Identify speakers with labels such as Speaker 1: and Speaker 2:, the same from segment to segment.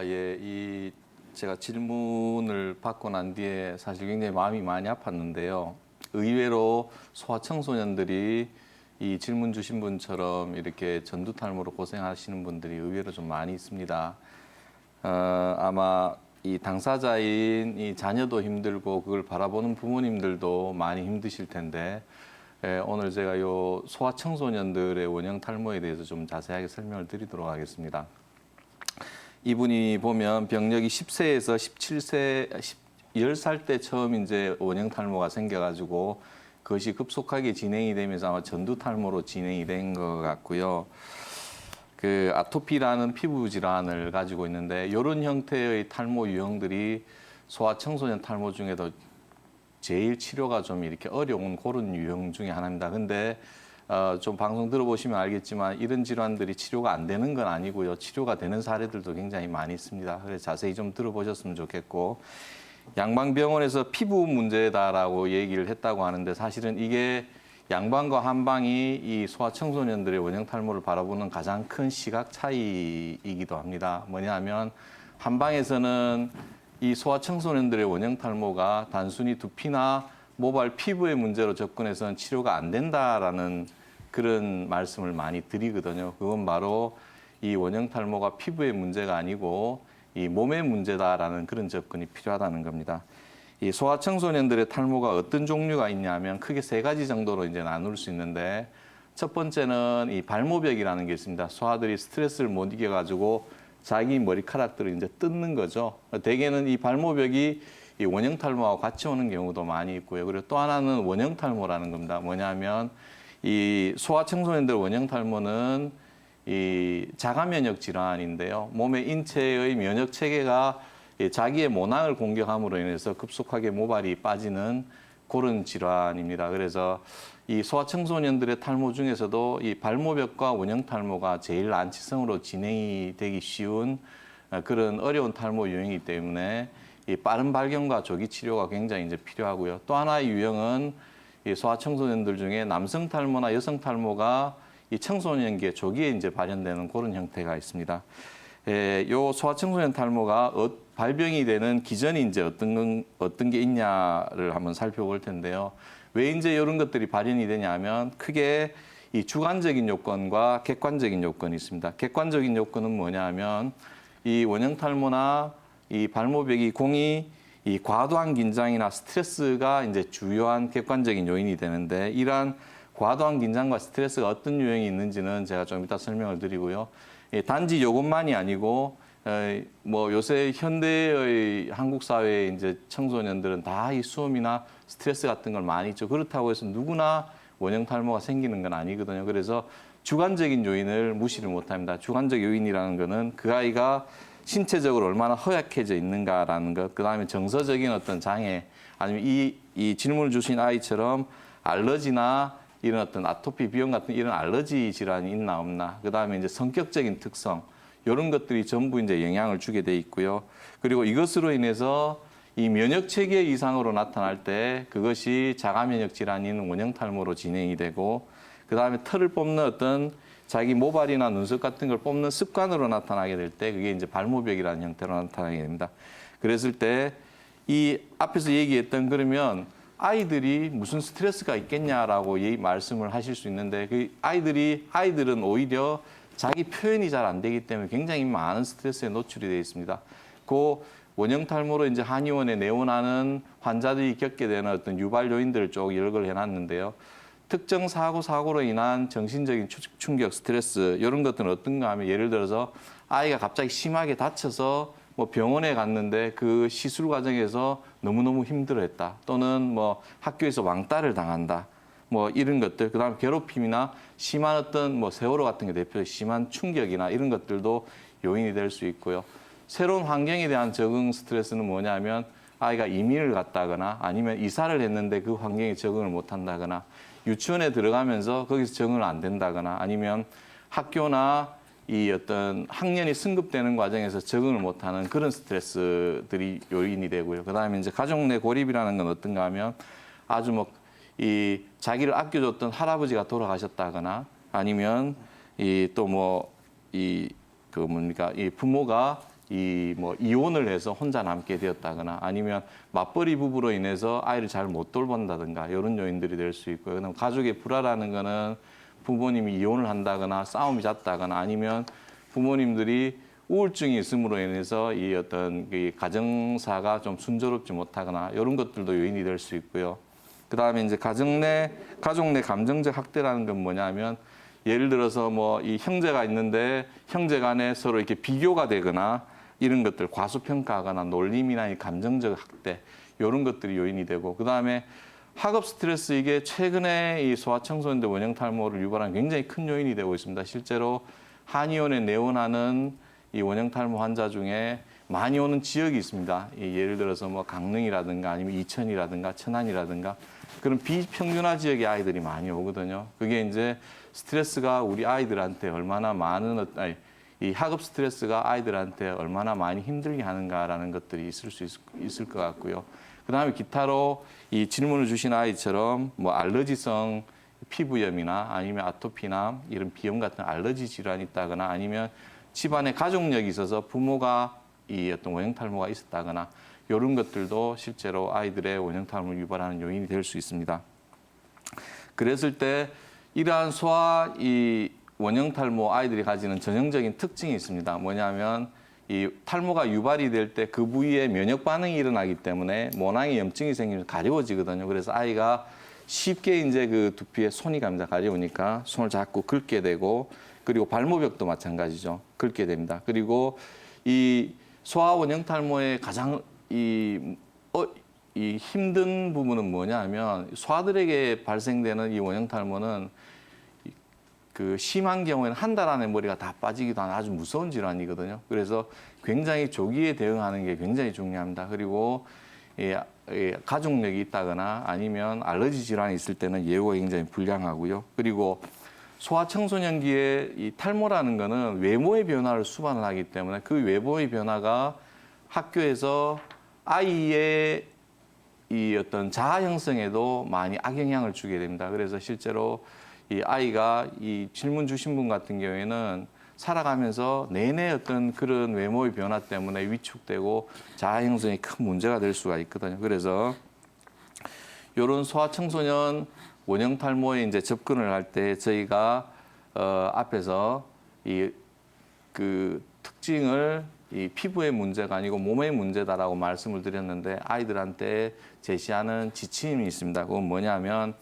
Speaker 1: 예, 제가 질문을 받고 난 뒤에 사실 굉장히 마음이 많이 아팠는데요. 의외로 소아청소년들이 이 질문 주신 분처럼 이렇게 전두탈모로 고생하시는 분들이 의외로 좀 많이 있습니다. 아마 이 당사자인 이 자녀도 힘들고 그걸 바라보는 부모님들도 많이 힘드실 텐데, 오늘 제가 요 소아청소년들의 원형 탈모에 대해서 좀 자세하게 설명을 드리도록 하겠습니다. 이분이 보면 병력이 10세에서 17세, 10살 때 처음 이제 원형 탈모가 생겨가지고 그것이 급속하게 진행이 되면서 아마 전두 탈모로 진행이 된 것 같고요. 그 아토피라는 피부 질환을 가지고 있는데 이런 형태의 탈모 유형들이 소아청소년 탈모 중에도 제일 치료가 좀 이렇게 어려운 그런 유형 중에 하나입니다. 근데 좀 방송 들어보시면 알겠지만 이런 질환들이 치료가 안 되는 건 아니고요. 치료가 되는 사례들도 굉장히 많이 있습니다. 그래서 자세히 좀 들어보셨으면 좋겠고, 양방병원에서 피부 문제다라고 얘기를 했다고 하는데 사실은 이게 양방과 한방이 이 소아청소년들의 원형 탈모를 바라보는 가장 큰 시각 차이이기도 합니다. 뭐냐면 한방에서는 이 소아청소년들의 원형 탈모가 단순히 두피나 모발 피부의 문제로 접근해서는 치료가 안 된다라는 그런 말씀을 많이 드리거든요. 그건 바로 이 원형 탈모가 피부의 문제가 아니고 이 몸의 문제다라는 그런 접근이 필요하다는 겁니다. 이 소아청소년들의 탈모가 어떤 종류가 있냐면 크게 세 가지 정도로 이제 나눌 수 있는데, 첫 번째는 이 발모벽이라는 게 있습니다. 소아들이 스트레스를 못 이겨가지고 자기 머리카락들을 이제 뜯는 거죠. 대개는 이 발모벽이 이 원형 탈모하고 같이 오는 경우도 많이 있고요. 그리고 또 하나는 원형 탈모라는 겁니다. 뭐냐면 이 소아청소년들 원형 탈모는 이 자가 면역 질환인데요. 몸의 인체의 면역 체계가 자기의 모낭을 공격함으로 인해서 급속하게 모발이 빠지는 그런 질환입니다. 그래서 이 소아청소년들의 탈모 중에서도 이 발모벽과 원형 탈모가 제일 안치성으로 진행이 되기 쉬운 그런 어려운 탈모 유형이기 때문에 이 빠른 발견과 조기 치료가 굉장히 이제 필요하고요. 또 하나의 유형은 이 소아청소년들 중에 남성 탈모나 여성 탈모가 이 청소년기에 조기에 이제 발현되는 그런 형태가 있습니다. 요 소아청소년 탈모가 발병이 되는 기전이 이제 어떤 게 있냐를 한번 살펴볼 텐데요. 왜 이제 이런 것들이 발현이 되냐면 크게 이 주관적인 요건과 객관적인 요건이 있습니다. 객관적인 요건은 뭐냐면 이 원형 탈모나 이 발모벽이 공이 이 과도한 긴장이나 스트레스가 이제 주요한 객관적인 요인이 되는데, 이러한 과도한 긴장과 스트레스가 어떤 유형이 있는지는 제가 좀 이따 설명을 드리고요. 단지 이것만이 아니고 뭐 요새 현대의 한국 사회의 이제 청소년들은 다 이 수험이나 스트레스 같은 걸 많이 있죠. 그렇다고 해서 누구나 원형 탈모가 생기는 건 아니거든요. 그래서 주관적인 요인을 무시를 못합니다. 주관적 요인이라는 거는 그 아이가 신체적으로 얼마나 허약해져 있는가라는 것, 그다음에 정서적인 어떤 장애, 아니면 이 질문을 주신 아이처럼 알러지나 이런 어떤 아토피 비염 같은 이런 알러지 질환이 있나 없나, 그다음에 이제 성격적인 특성, 이런 것들이 전부 이제 영향을 주게 돼 있고요. 그리고 이것으로 인해서 이 면역 체계 이상으로 나타날 때 그것이 자가 면역 질환인 원형 탈모로 진행이 되고, 그다음에 털을 뽑는 어떤 자기 모발이나 눈썹 같은 걸 뽑는 습관으로 나타나게 될 때 그게 이제 발모벽이라는 형태로 나타나게 됩니다. 그랬을 때 이 앞에서 얘기했던, 그러면 아이들이 무슨 스트레스가 있겠냐라고 말씀을 하실 수 있는데, 그 아이들은 오히려 자기 표현이 잘 안 되기 때문에 굉장히 많은 스트레스에 노출이 되어 있습니다. 그 원형 탈모로 이제 한의원에 내원하는 환자들이 겪게 되는 어떤 유발 요인들을 쭉 열거를 해놨는데요. 특정 사고로 인한 정신적인 충격, 스트레스, 이런 것들은 어떤가 하면, 예를 들어서 아이가 갑자기 심하게 다쳐서 뭐 병원에 갔는데 그 시술 과정에서 너무너무 힘들어했다. 또는 뭐 학교에서 왕따를 당한다. 뭐 이런 것들, 그다음에 괴롭힘이나 심한 어떤 뭐 세월호 같은 게 대표적인 심한 충격이나 이런 것들도 요인이 될 수 있고요. 새로운 환경에 대한 적응 스트레스는 뭐냐면 아이가 이민을 갔다거나 아니면 이사를 했는데 그 환경에 적응을 못 한다거나, 유치원에 들어가면서 거기서 적응을 안 된다거나, 아니면 학교나 이 어떤 학년이 승급되는 과정에서 적응을 못하는 그런 스트레스들이 요인이 되고요. 그다음에 이제 가족 내 고립이라는 건 어떤가 하면 아주 뭐 이 자기를 아껴줬던 할아버지가 돌아가셨다거나, 아니면 이 또 뭐 이 그 뭡니까 이 부모가 이 뭐 이혼을 해서 혼자 남게 되었다거나 아니면 맞벌이 부부로 인해서 아이를 잘 못 돌본다든가 이런 요인들이 될 수 있고요. 그다음 가족의 불화라는 거는 부모님이 이혼을 한다거나 싸움이 잦다거나 아니면 부모님들이 우울증이 있음으로 인해서 이 어떤 이 가정사가 좀 순조롭지 못하거나 이런 것들도 요인이 될 수 있고요. 그다음에 이제 가족 내 감정적 학대라는 건 뭐냐면 예를 들어서 뭐 이 형제가 있는데 형제 간에 서로 이렇게 비교가 되거나 이런 것들 과소평가하거나 놀림이나 이 감정적 학대 이런 것들이 요인이 되고 그다음에 학업 스트레스 이게 최근에 이 소아청소년들 원형 탈모를 유발하는 굉장히 큰 요인이 되고 있습니다. 실제로 한의원에 내원하는 이 원형 탈모 환자 중에 많이 오는 지역이 있습니다. 예를 들어서 뭐 강릉이라든가 아니면 이천이라든가 천안이라든가 그런 비평준화 지역의 아이들이 많이 오거든요. 그게 이제 스트레스가 우리 아이들한테 얼마나 많은 이 학업 스트레스가 아이들한테 얼마나 많이 힘들게 하는가라는 것들이 있을 것 같고요. 그다음에 기타로 이 질문을 주신 아이처럼 뭐 알러지성 피부염이나 아니면 아토피나 이런 비염 같은 알러지 질환이 있다거나 아니면 집안에 가족력이 있어서 부모가 이 어떤 원형 탈모가 있었다거나 이런 것들도 실제로 아이들의 원형 탈모를 유발하는 요인이 될 수 있습니다. 그랬을 때 이러한 소아 이 원형 탈모 아이들이 가지는 전형적인 특징이 있습니다. 뭐냐면 이 탈모가 유발이 될 때 그 부위에 면역 반응이 일어나기 때문에 모낭에 염증이 생기면 가려워지거든요. 그래서 아이가 쉽게 이제 그 두피에 손이 갑니다. 가려우니까 손을 자꾸 긁게 되고 그리고 발모벽도 마찬가지죠. 긁게 됩니다. 그리고 이 소아 원형 탈모의 가장 이 힘든 부분은 뭐냐면 소아들에게 발생되는 이 원형 탈모는 그 심한 경우에는 한 달 안에 머리가 다 빠지기도 하는 아주 무서운 질환이거든요. 그래서 굉장히 조기에 대응하는 게 굉장히 중요합니다. 그리고 가족력이 있다거나 아니면 알러지 질환이 있을 때는 예후가 굉장히 불량하고요. 그리고 소아청소년기에 이 탈모라는 거는 외모의 변화를 수반을 하기 때문에 그 외모의 변화가 학교에서 아이의 이 어떤 자아 형성에도 많이 악영향을 주게 됩니다. 그래서 실제로 이 아이가 이 질문 주신 분 같은 경우에는 살아가면서 내내 어떤 그런 외모의 변화 때문에 위축되고 자아 형성에 큰 문제가 될 수가 있거든요. 그래서 이런 소아청소년 원형 탈모에 이제 접근을 할 때 저희가 앞에서 이 그 특징을 이 피부의 문제가 아니고 몸의 문제다라고 말씀을 드렸는데 아이들한테 제시하는 지침이 있습니다. 그건 뭐냐면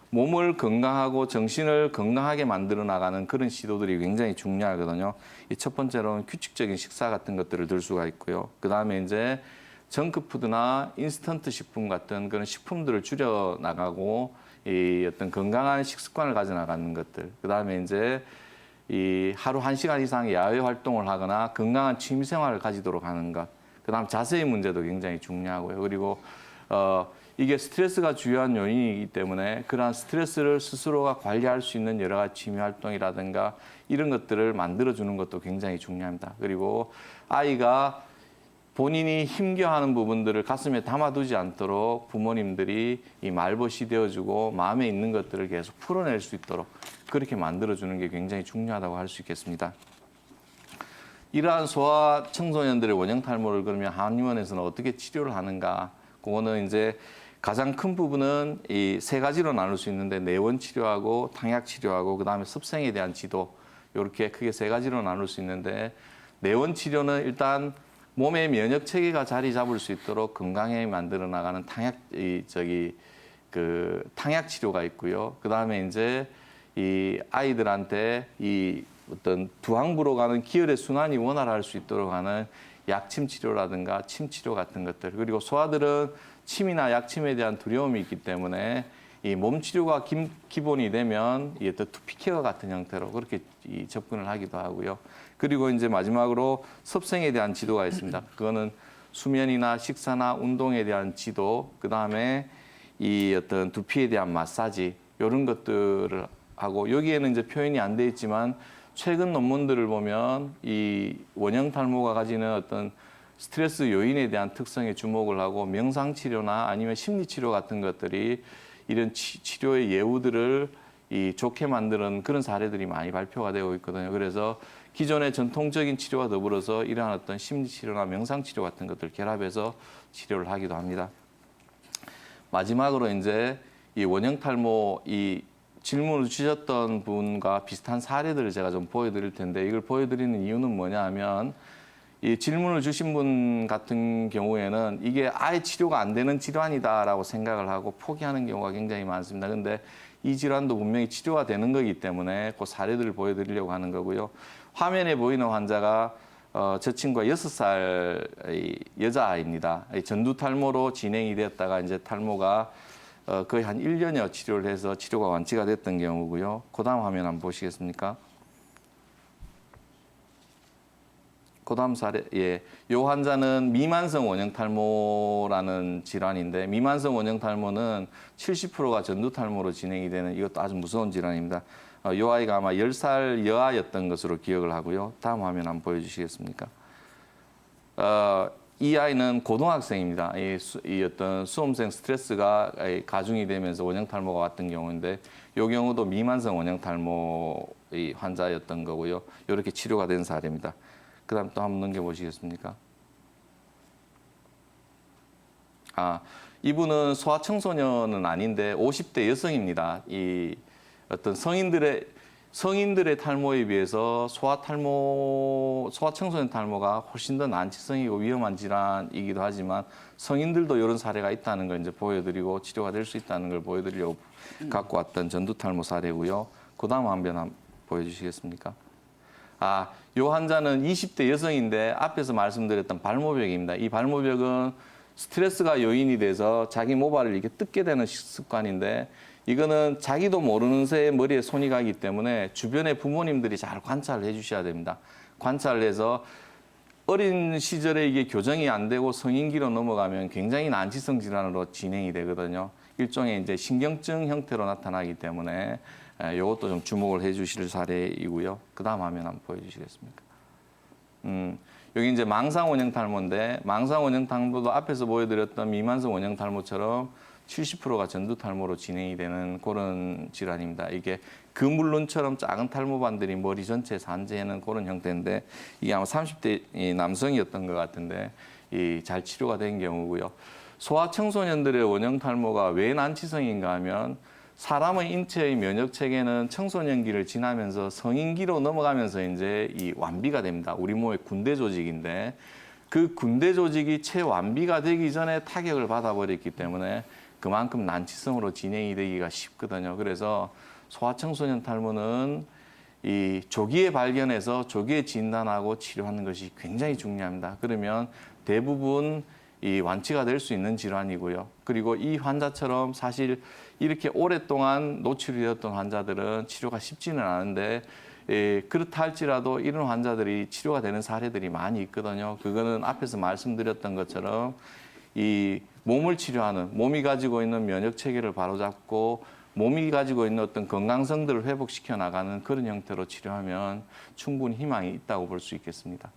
Speaker 1: 몸을 건강하고 정신을 건강하게 만들어 나가는 그런 시도들이 굉장히 중요하거든요. 이 첫 번째로는 규칙적인 식사 같은 것들을 들 수가 있고요. 그 다음에 이제 정크푸드나 인스턴트 식품 같은 그런 식품들을 줄여 나가고 이 어떤 건강한 식습관을 가져 나가는 것들. 그 다음에 이제 이 하루 1시간 이상 야외 활동을 하거나 건강한 취미 생활을 가지도록 하는 것. 그 다음 자세의 문제도 굉장히 중요하고요. 그리고 이게 스트레스가 주요한 요인이기 때문에 그러한 스트레스를 스스로가 관리할 수 있는 여러 가지 취미 활동이라든가 이런 것들을 만들어주는 것도 굉장히 중요합니다. 그리고 아이가 본인이 힘겨워하는 부분들을 가슴에 담아두지 않도록 부모님들이 이 말벗이 되어주고 마음에 있는 것들을 계속 풀어낼 수 있도록 그렇게 만들어주는 게 굉장히 중요하다고 할 수 있겠습니다. 이러한 소아 청소년들의 원형 탈모를 그러면 한의원에서는 어떻게 치료를 하는가? 그거는 이제 가장 큰 부분은 이 세 가지로 나눌 수 있는데 내원 치료하고 당약 치료하고 그다음에 습생에 대한 지도 이렇게 크게 세 가지로 나눌 수 있는데 내원 치료는 일단 몸의 면역 체계가 자리 잡을 수 있도록 건강하게 만들어 나가는 당약 치료가 있고요. 그다음에 이제 이 아이들한테 이 어떤 두항부로 가는 기혈의 순환이 원활할 수 있도록 하는 약침 치료라든가 침 치료 같은 것들. 그리고 소아들은 침이나 약침에 대한 두려움이 있기 때문에 이 몸 치료가 기본이 되면 이 어떤 투피 케어 같은 형태로 그렇게 접근을 하기도 하고요. 그리고 이제 마지막으로 섭생에 대한 지도가 있습니다. 그거는 수면이나 식사나 운동에 대한 지도, 그 다음에 이 어떤 두피에 대한 마사지 이런 것들을 하고 여기에는 이제 표현이 안 돼 있지만 최근 논문들을 보면 이 원형 탈모가 가지는 어떤 스트레스 요인에 대한 특성에 주목을 하고 명상 치료나 아니면 심리 치료 같은 것들이 이런 치료의 예후들을 좋게 만드는 그런 사례들이 많이 발표가 되고 있거든요. 그래서 기존의 전통적인 치료와 더불어서 이러한 어떤 심리치료나 명상치료 같은 것들 결합해서 치료를 하기도 합니다. 마지막으로 이제 이 원형 탈모 이 질문을 주셨던 분과 비슷한 사례들을 제가 좀 보여드릴 텐데 이걸 보여드리는 이유는 뭐냐 하면 이 질문을 주신 분 같은 경우에는 이게 아예 치료가 안 되는 질환이다라고 생각을 하고 포기하는 경우가 굉장히 많습니다. 근데 이 질환도 분명히 치료가 되는 거기 때문에 그 사례들을 보여드리려고 하는 거고요. 화면에 보이는 환자가 저 친구가 6살 여자아이입니다. 전두 탈모로 진행이 됐다가 이제 탈모가 거의 한 1년여 치료를 해서 치료가 완치가 됐던 경우고요. 그 다음 화면 한번 보시겠습니까? 그 다음 사례, 예. 요 환자는 미만성 원형 탈모라는 질환인데, 미만성 원형 탈모는 70%가 전두 탈모로 진행이 되는 이것도 아주 무서운 질환입니다. 요 아이가 아마 10살 여아였던 것으로 기억을 하고요. 다음 화면 한번 보여주시겠습니까? 이 아이는 고등학생입니다. 이 어떤 수험생 스트레스가 가중이 되면서 원형 탈모가 왔던 경우인데, 이 경우도 미만성 원형 탈모 환자였던 거고요. 이렇게 치료가 된 사례입니다. 그다음 또 한번 넘겨보시겠습니까? 이분은 소아청소년은 아닌데 50대 여성입니다. 이 어떤 성인들의 탈모에 비해서 소아청소년 탈모가 훨씬 더 난치성이고 위험한 질환이기도 하지만 성인들도 이런 사례가 있다는 걸 이제 보여드리고 치료가 될 수 있다는 걸 보여드리려고 갖고 왔던 전두 탈모 사례고요. 그다음 한번 한번 보여주시겠습니까? 이 환자는 20대 여성인데 앞에서 말씀드렸던 발모벽입니다. 이 발모벽은 스트레스가 요인이 돼서 자기 모발을 이렇게 뜯게 되는 습관인데 이거는 자기도 모르는 새에 머리에 손이 가기 때문에 주변의 부모님들이 잘 관찰을 해주셔야 됩니다. 관찰을 해서 어린 시절에 이게 교정이 안 되고 성인기로 넘어가면 굉장히 난치성 질환으로 진행이 되거든요. 일종의 이제 신경증 형태로 나타나기 때문에 이것도 좀 주목을 해주실 사례이고요. 그 다음 화면 한번 보여주시겠습니까? 여기 이제 망상 원형 탈모인데 망상 원형 탈모도 앞에서 보여드렸던 미만성 원형 탈모처럼 70%가 전두 탈모로 진행이 되는 그런 질환입니다. 이게 그물론처럼 작은 탈모반들이 머리 전체에 산재하는 그런 형태인데 이게 아마 30대 남성이었던 것 같은데 잘 치료가 된 경우고요. 소아청소년들의 원형 탈모가 왜 난치성인가 하면 사람의 인체의 면역 체계는 청소년기를 지나면서 성인기로 넘어가면서 이제 이 완비가 됩니다. 우리 몸의 군대 조직인데 그 군대 조직이 채완비가 되기 전에 타격을 받아버렸기 때문에 그만큼 난치성으로 진행이 되기가 쉽거든요. 그래서 소아청소년 탈모는 이 조기에 발견해서 조기에 진단하고 치료하는 것이 굉장히 중요합니다. 그러면 대부분 이 완치가 될 수 있는 질환이고요. 그리고 이 환자처럼 사실 이렇게 오랫동안 노출이 되었던 환자들은 치료가 쉽지는 않은데 그렇다 할지라도 이런 환자들이 치료가 되는 사례들이 많이 있거든요. 그거는 앞에서 말씀드렸던 것처럼 이 몸을 치료하는 몸이 가지고 있는 면역 체계를 바로잡고 몸이 가지고 있는 어떤 건강성들을 회복시켜 나가는 그런 형태로 치료하면 충분히 희망이 있다고 볼 수 있겠습니다.